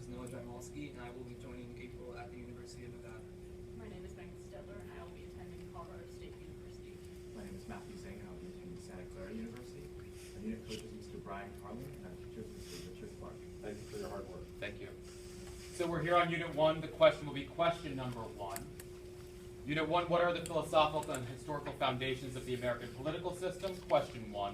is Noah Jamalski, and I will be joining April at the University of Nevada. My name is Megan Stedler, and I will be attending Colorado State University. My name is Matthew Zhang, and I'll be attending Santa Clara University. Our unit coach is Mr. Brian Carlin, and our teacher is Mr. Richard Clark. Thank you for your hard work. Thank you. So we're here on Unit 1. The question will be question number 1. Unit 1, what are the philosophical and historical foundations of the American political system? Question 1.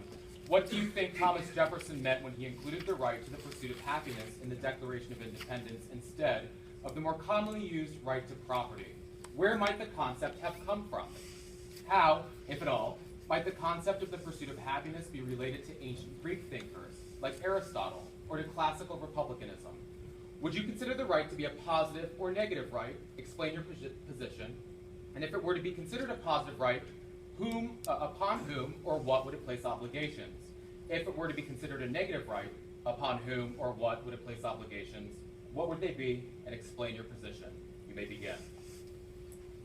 What do you think Thomas Jefferson meant when he included the right to the pursuit of happiness in the Declaration of Independence instead of the more commonly used right to property? Where might the concept have come from? How, if at all, might the concept of the pursuit of happiness be related to ancient Greek thinkers like Aristotle or to classical republicanism? Would you consider the right to be a positive or negative right? Explain your position. And if it were to be considered a positive right, upon whom or what would it place obligations? If it were to be considered a negative right, upon whom or what would it place obligations? What would they be? And explain your position. You may begin.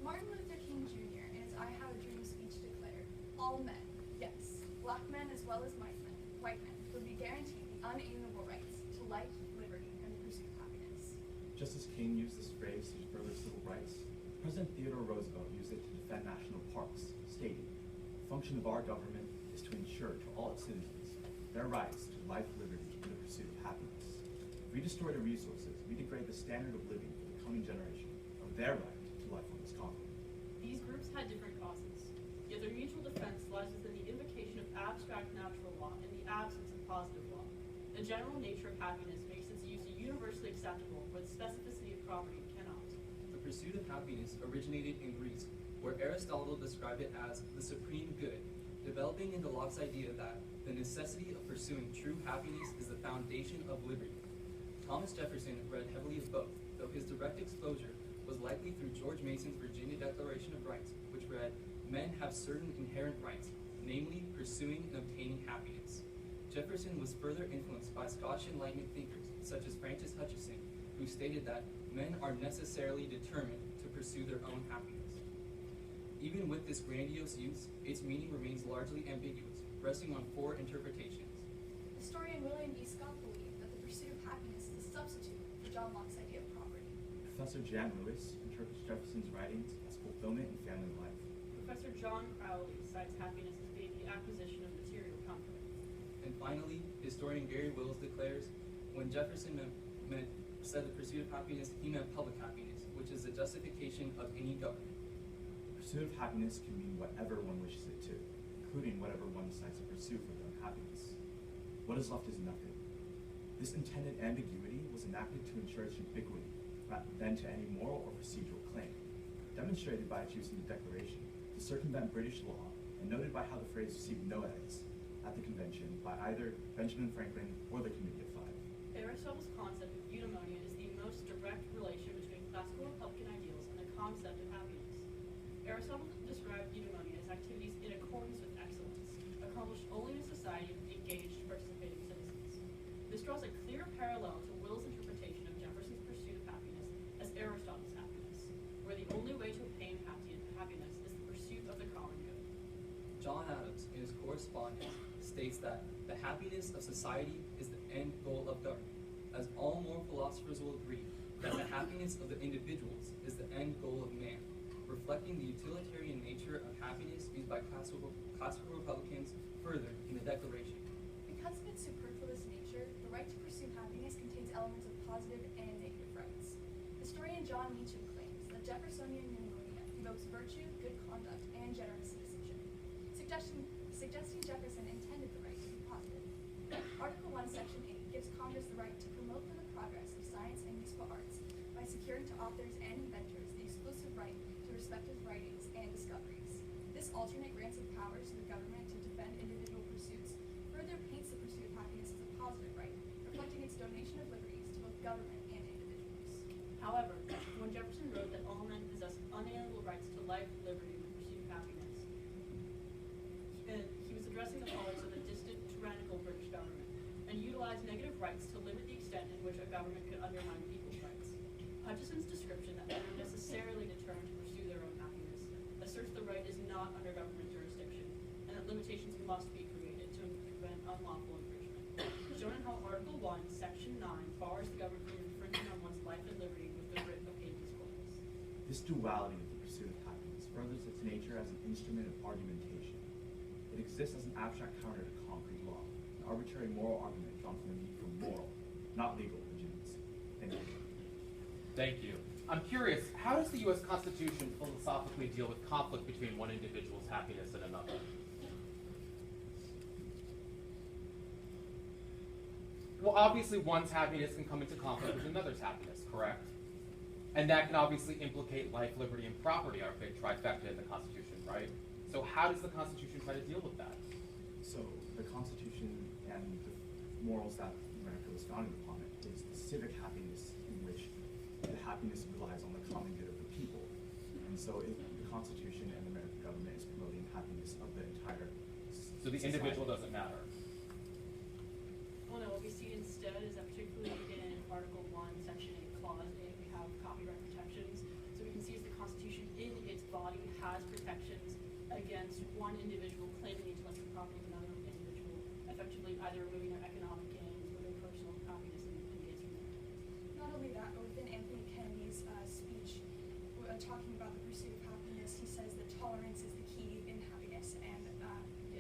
Martin Luther King Jr. in his I Have a Dream speech declared, all men, yes, black men as well as white men, would be guaranteed the unalienable rights to life, liberty, and the pursuit of happiness. Just as King used this phrase to further civil rights, President Theodore Roosevelt used it to defend national parks, stating, "The function of our government is to ensure to all its citizens their rights to life, liberty, and the pursuit of happiness. If we destroy the resources, we degrade the standard of living for the coming generation of their right to life on this continent." These groups had different causes, yet their mutual defense lies within the invocation of abstract natural law and the absence of positive law. The general nature of happiness makes its use universally acceptable, where the specificity of property cannot. The pursuit of happiness originated in Greece, where Aristotle described it as the supreme good, developing into Locke's idea that the necessity of pursuing true happiness is the foundation of liberty. Thomas Jefferson read heavily of both, though his direct exposure was likely through George Mason's Virginia Declaration of Rights, which read, "Men have certain inherent rights, namely pursuing and obtaining happiness." Jefferson was further influenced by Scottish Enlightenment thinkers, such as Francis Hutcheson, who stated that men are necessarily determined to pursue their own happiness. Even with this grandiose use, its meaning remains largely ambiguous, resting on 4 interpretations. Historian William E. Scott believed that the pursuit of happiness is a substitute for John Locke's idea of property. Professor Jan Lewis interprets Jefferson's writings as fulfillment in family life. Professor John Crowley cites happiness as being the acquisition of material comfort. And finally, historian Gary Wills declares, when Jefferson said the pursuit of happiness, he meant public happiness, which is the justification of any government. The pursuit of happiness can mean whatever one wishes it to, including whatever one decides to pursue for their own happiness. What is left is nothing. This intended ambiguity was enacted to ensure its ubiquity, rather than to any moral or procedural claim, demonstrated by its use in the Declaration to circumvent British law, and noted by how the phrase received no edits at the convention by either Benjamin Franklin or the Committee of Five. Aristotle's concept of eudaimonia is the most direct relation between classical republican ideals and the concept of happiness. Aristotle described eudaimonia as activities in accordance with excellence, accomplished only in a society of engaged, participating citizens. This draws a clear parallel to Will's interpretation of Jefferson's pursuit of happiness as Aristotle's happiness, where the only way to obtain happiness is the pursuit of the common good. John Adams, in his correspondence, states that the happiness of society is the end goal of government, as all moral philosophers will agree that the happiness of the individuals is the end goal of man, reflecting the utilitarian nature of happiness used by classical Republicans further in the Declaration. Because of its superfluous nature, the right to pursue happiness contains elements of positive and negative rights. Historian John Meacham claims that Jeffersonian eudaimonia evokes virtue, good conduct, and generous citizenship, suggesting Jefferson intended the right to be positive. Article 1, Section 8 gives Congress the right to promote the progress of science and useful arts by securing to authors and inventors the exclusive right to respective writings and discoveries. This alternate grants of powers to the government to defend individual pursuits further paints the pursuit of happiness as a positive right, reflecting its donation of liberties to both government and individuals. However, when Jefferson wrote that all men possess unalienable rights to life, liberty, and the pursuit of happiness, he was addressing the followers of a distant, tyrannical British government, and utilized negative rights to limit the extent in which a government could undermine people's rights. Hutcheson's description that men are necessarily determined to pursue their own happiness asserts the right is not under government jurisdiction, and that limitations must be created to prevent unlawful infringement. Shown in how Article 1, Section 9 bars the government from infringing on life and liberty with the writ of habeas corpus. This duality of the pursuit of happiness furthers its nature as an instrument of argumentation. It exists as an abstract counter to concrete law, an arbitrary moral argument drawn from the need for moral, not legal legitimacy. Thank you. Thank you. I'm curious, how does the U.S. Constitution philosophically deal with conflict between one individual's happiness and another? Well, obviously one's happiness can come into conflict with another's happiness, correct? And that can obviously implicate life, liberty, and property, our big trifecta in the Constitution, right? So how does the Constitution try to deal with that? So the Constitution and the morals that America was founded upon it is the civic happiness in which the happiness relies on the common good of the people. And so the Constitution and the American government is promoting happiness of the entire So the individual doesn't matter. Well, no, what we see instead is that particularly in Article 1, Section 8, Clause 8, we have copyright protections. So we can see as the Constitution in its body has protections against one individual claiming intellectual property of another individual, effectively either removing their economic gains or their personal happiness and gains from that. Not only that, but within Anthony Kennedy's speech, talking about the pursuit of happiness, he says that tolerance is the key in happiness and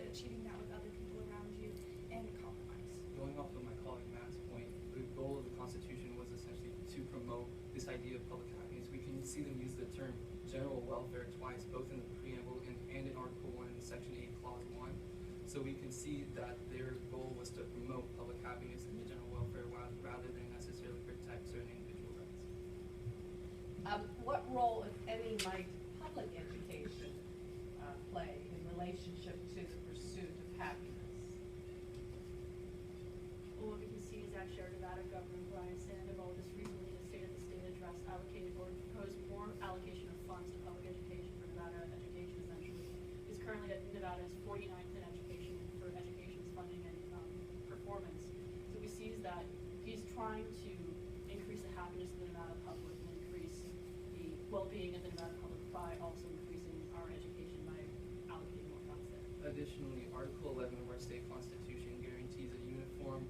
achieving that with other people around you and compromise. Going off of my colleague Matt's point, the goal of the Constitution was essentially to promote this idea of public happiness. We can see them use the term general welfare twice, both in the preamble and in Article 1 and Section 8, Clause 1. So we can see that their goal was to promote public happiness and the general welfare rather than necessarily protect certain individual rights. What role, if any, might public education play in relationship to the pursuit of happiness? Well, what we can see is actually our Nevada Governor, Brian Sandoval, just recently in a State of the State address allocated or proposed more allocation of funds to public education for Nevada education essentially. Is currently at Nevada's 49th in education for education's funding and performance. So we see is that he's trying to increase the happiness of the Nevada public and increase the well-being of the Nevada public by also increasing our education by allocating more funds there. Additionally, Article 11 of our state constitution guarantees a uniform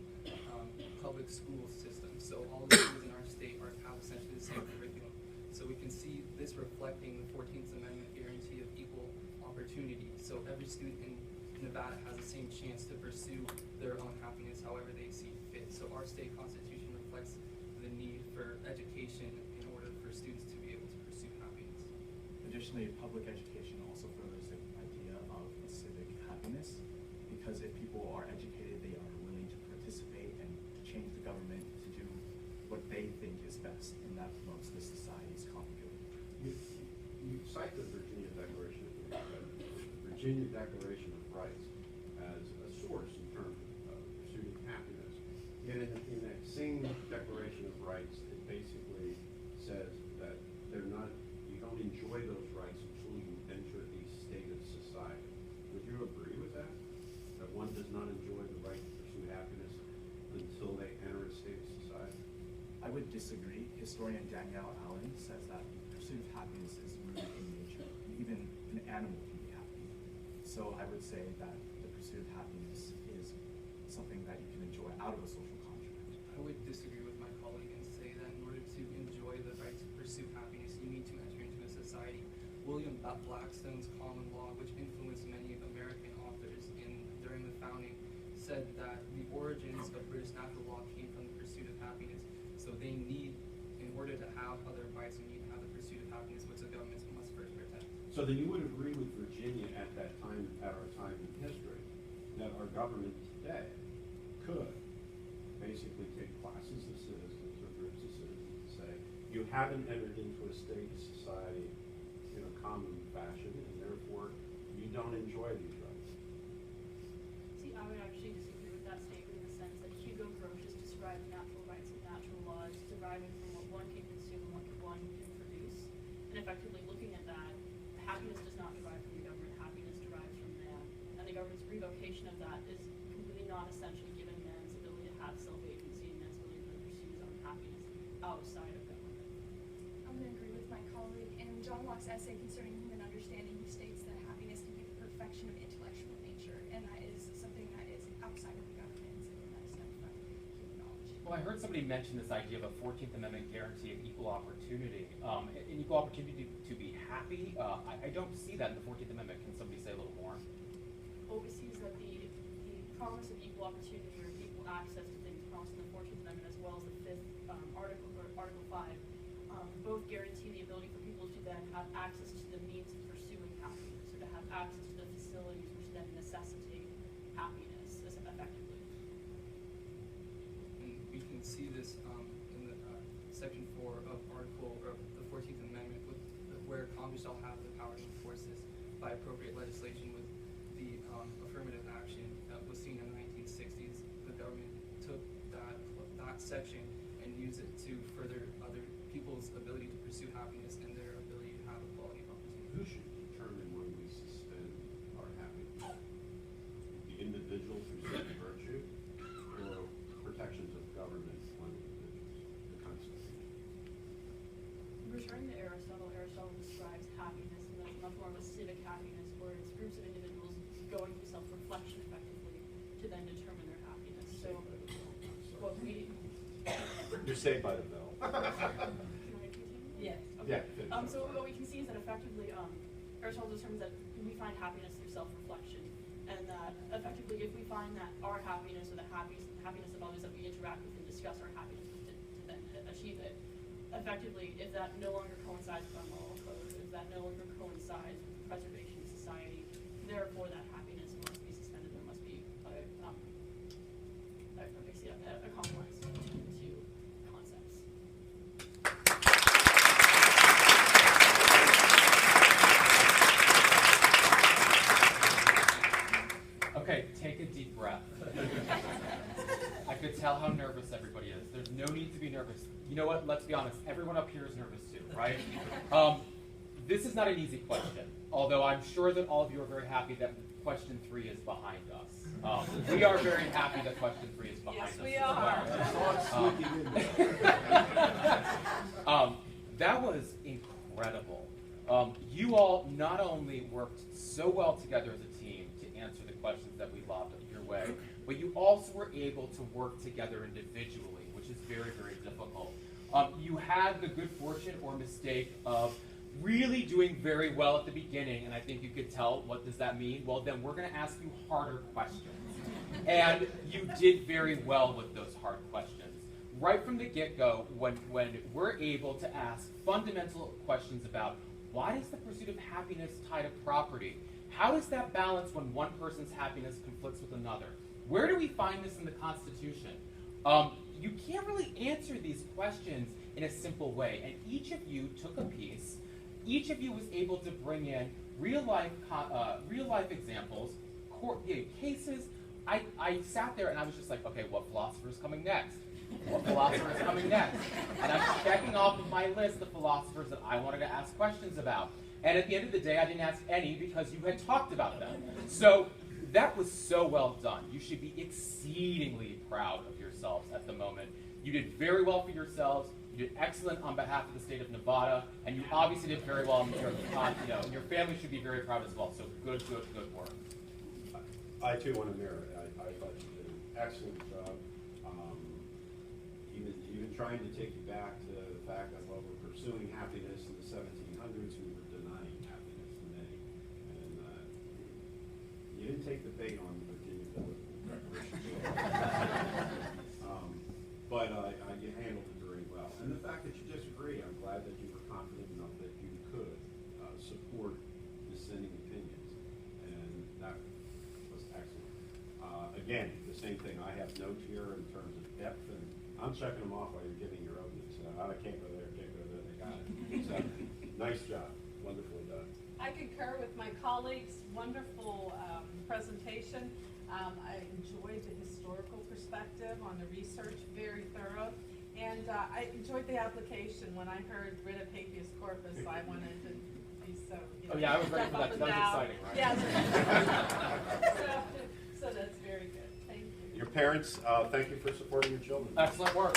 public school system. So all the schools in our state have essentially the same curriculum. So we can see this reflecting the 14th Amendment guarantee of equal opportunity. So every student in Nevada has the same chance to pursue their own happiness however they see fit. So our state constitution reflects the need for education in order for students to be able to pursue happiness. Additionally, public education also furthers the idea of a civic happiness, because if people are educated, they are willing to participate and change the government to do what they think is best, and that promotes the society's common good. You cite the Virginia Declaration of Rights as a source in terms of pursuit of happiness. Yet in that same Declaration of Rights, it basically says that you don't enjoy those rights until you enter a state of society. Would you agree with that? That one does not enjoy the right to pursue happiness until they enter a state of society? I would disagree. Historian Danielle Allen says that the pursuit of happiness is rooted in nature. Even an animal can be happy. So I would say that the pursuit of happiness is something that you can enjoy out of a social contract. I would disagree with my colleague and say that in order to enjoy the right to pursue happiness, you need to enter into a society. William Blackstone's Common Law, which influenced many American authors during the founding, said that the origins of British natural law came from the pursuit of happiness. So they need, in order to have other rights, you need to have the pursuit of happiness, which the governments must first protect. So then you would agree with Virginia at that time, at our time in history, that our government today could basically take classes of citizens or groups of citizens and say, you haven't entered into a state of society in a common fashion, and therefore you don't enjoy these rights. See, I would actually disagree with that statement in the sense that Hugo Grotius just described natural rights and natural laws deriving from what one can consume and what one can produce. And effectively looking at that, happiness does not derive from the government, happiness derives from man. And the government's revocation of that is completely non-essential given man's ability to have self-agency and man's ability to pursue his own happiness outside of government. I'm going to agree with my colleague. In John Locke's essay concerning human understanding, he states that happiness can be the perfection of intellectual nature, and that is something that is outside of the government and something that is done from human knowledge. Well, I heard somebody mention this idea of a 14th Amendment guarantee of equal opportunity. An equal opportunity to be happy. I don't see that in the 14th Amendment. Can somebody say a little more? What we see is that the promise of equal opportunity or equal access to things promised in the 14th Amendment as well as the 5th article, or Article 5, both guarantee the ability for people to then have access to the means of pursuing happiness, or to have access to the facilities which then necessitate happiness effectively. And we can see this in the Section 4 of the 14th Amendment, where Congress shall have the power to enforce this by appropriate legislation. With the affirmative action that was seen in the 1960s, the government took that section and used it to further other people's ability to pursue happiness and their ability to have a quality of opportunity. Who should determine when we suspend our happiness? The individual through certain virtue, or protections of government on individuals, the Constitution? Returning to Aristotle, Aristotle describes happiness as much more of a civic happiness, where it's groups of individuals going through self-reflection effectively to then determine their happiness. So, what we You're saved by the bell. can I continue? Yes. Okay. Yeah, finish. So what we can see is that effectively, Aristotle determines that we find happiness through self-reflection, and that effectively, if we find that our happiness or the happiness of others that we interact with and discuss our happiness with to then achieve it, effectively, if that no longer coincides with our moral code, if that no longer coincides with preservation of society, therefore that happiness must be suspended. There must be a compromise between the two concepts. Okay, take a deep breath. I could tell how nervous everybody is. There's no need to be nervous. You know what? Let's be honest. Everyone up here is nervous too, right? This is not an easy question, although I'm sure that all of you are very happy that question 3 is behind us. We are very happy that question 3 is behind Yes, us. we as well. That was incredible. You all not only worked so well together as a team to answer the questions that we lobbed your way, but you also were able to work together individually, which is very, very difficult. You had the good fortune or mistake of really doing very well at the beginning, and I think you could tell, what does that mean? Well, then we're going to ask you harder questions. And you did very well with those hard questions. Right from the get-go, when we're able to ask fundamental questions about why does the pursuit of happiness tie to property? How does that balance when one person's happiness conflicts with another? Where do we find this in the Constitution? You can't really answer these questions in a simple way, and each of you took a piece. Each of you was able to bring in real-life examples, cases. I sat there and I was just like, okay, what philosopher is coming next? What philosopher is coming next? And I'm checking off of my list the philosophers that I wanted to ask questions about. And at the end of the day, I didn't ask any because you had talked about them. So that was so well done. You should be exceedingly proud of yourselves at the moment. You did very well for yourselves. You did excellent on behalf of the state of Nevada, and you obviously did very well. And your family should be very proud as well. So good work. I too want to mirror. I thought you did an excellent job. Even trying to take you back to the fact that while we're pursuing happiness in the 1700s, we were denying happiness in many. And you didn't take the bait on the Virginia Bill Declaration. But you handled it very well. And the fact that you disagree, I'm glad that you were confident enough that you could support dissenting opinions. And that was excellent. Again, the same thing. I have notes here in terms of depth, and I'm checking them off while you're giving your openings. I can't go there, can't go there. They got it. So, nice job. Wonderfully done. I concur with my colleagues. Wonderful presentation. I enjoyed the historical perspective on the research, very thorough. And I enjoyed the application. When I heard writ of habeas corpus, I wanted to be so, Oh yeah, I was ready for that. step That up was and exciting, right? Yes. So that's very good. Thank you. Your parents, thank you for supporting your children. Excellent work.